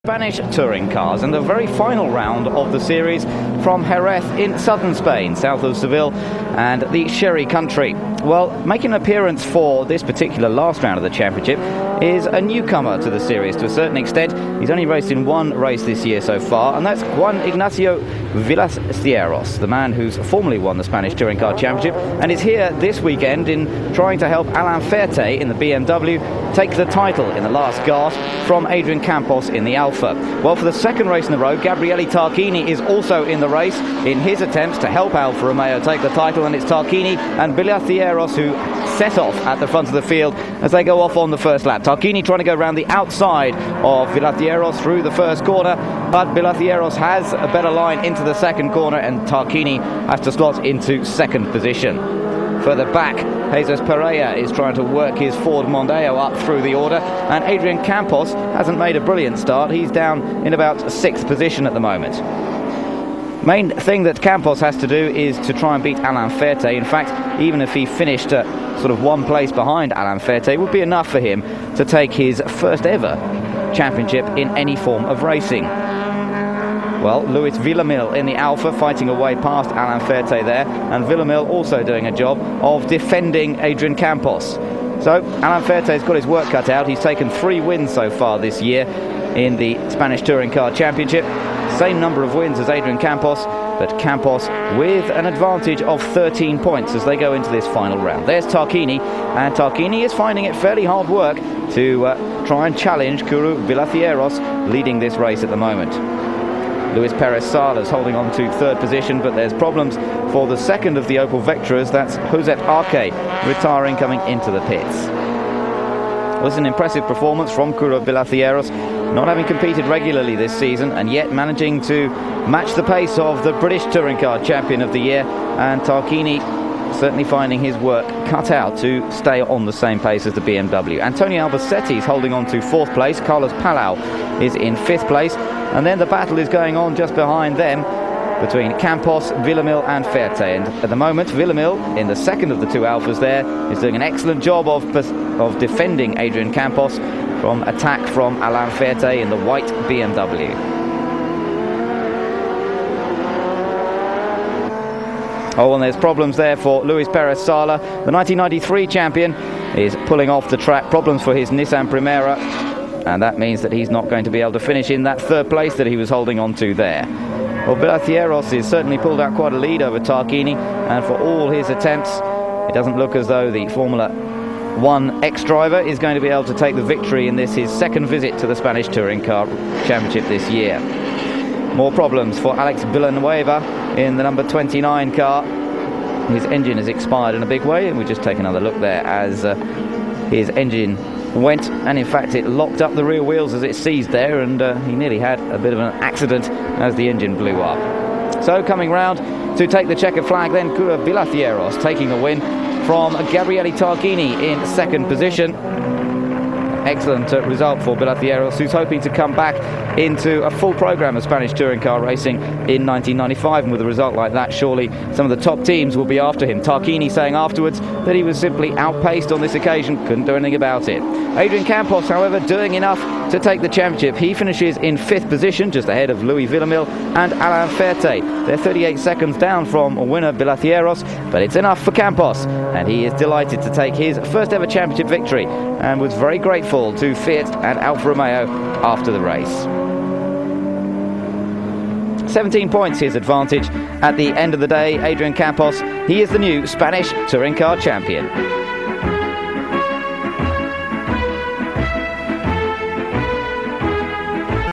Spanish touring cars and the very final round of the series from Jerez in southern Spain, south of Seville and the Sherry country. Well, making an appearance for this particular last round of the championship is a newcomer to the series to a certain extent. He's only raced in one race this year so far, and that's Juan Ignacio Villas-Cieros, the man who's formerly won the Spanish Touring Car Championship and is here this weekend in trying to help Alain Ferte in the BMW take the title in the last gasp from Adrian Campos in the Alfa. Well, for the second race in a row, Gabriele Tarquini is also in the race in his attempts to help Alfa Romeo take the title, and it's Tarquini and Villas-Cieros who set off at the front of the field as they go off on the first lap. Tarquini trying to go around the outside of Villas-Cieros through the first corner, but Villas-Cieros has a better line into the second corner and Tarquini has to slot into second position. Further back, Jesus Pereira is trying to work his Ford Mondeo up through the order, and Adrian Campos hasn't made a brilliant start. He's down in about sixth position at the moment. Main thing that Campos has to do is to try and beat Alain Ferte. In fact, even if he finished sort of one place behind Alain Ferte, it would be enough for him to take his first ever championship in any form of racing. Well, Luis Villamil in the Alfa fighting away past Alain Ferte there, and Villamil also doing a job of defending Adrian Campos. So Alain Ferte's got his work cut out. He's taken 3 wins so far this year in the Spanish Touring Car Championship. Same number of wins as Adrian Campos, but Campos with an advantage of 13 points as they go into this final round. There's Tarquini, and Tarquini is finding it fairly hard work to try and challenge Kuru Villas-Cieros leading this race at the moment. Luis Perez Salas holding on to third position, but there's problems for the second of the Opel Vectras. That's Josep Arque retiring coming into the pits. Well, it's an impressive performance from Kuru Villas-Cieros, not having competed regularly this season and yet managing to match the pace of the British Touring Car Champion of the Year, and Tarquini certainly finding his work cut out to stay on the same pace as the BMW. Antonio Albacete is holding on to fourth place. Carlos Palau is in fifth place, and then the battle is going on just behind them between Campos, Villamil and Ferte. And at the moment, Villamil, in the second of the 2 Alphas there, is doing an excellent job of defending Adrian Campos from attack from Alain Ferte in the white BMW. Oh, and there's problems there for Luis Perez Sala. The 1993 champion is pulling off the track. Problems for his Nissan Primera, and that means that he's not going to be able to finish in that third place that he was holding on to there. Well, Villas-Cieros has certainly pulled out quite a lead over Tarquini, and for all his attempts, it doesn't look as though the Formula 1 ex-driver is going to be able to take the victory in this, his second visit to the Spanish Touring Car Championship this year. More problems for Alex Villanueva in the number 29 car. His engine has expired in a big way, and we just take another look there as his engine went, and in fact it locked up the rear wheels as it seized there, and he nearly had a bit of an accident as the engine blew up. So coming round to take the checkered flag then, Kuru Villas-Cieros taking the win from Gabriele Tarquini in second position. Excellent result for Villas-Cieros, who's hoping to come back into a full programme of Spanish touring car racing in 1995, and with a result like that, surely some of the top teams will be after him. Tarquini saying afterwards that he was simply outpaced on this occasion, couldn't do anything about it. Adrian Campos, however, doing enough to take the championship. He finishes in 5th position, just ahead of Luis Villamil and Alain Ferte. They're 38 seconds down from winner Villas-Cieros, but it's enough for Campos, and he is delighted to take his first ever championship victory, and was very grateful to Fiat and Alfa Romeo after the race. 17 points his advantage at the end of the day. Adrian Campos, he is the new Spanish Touring Car Champion.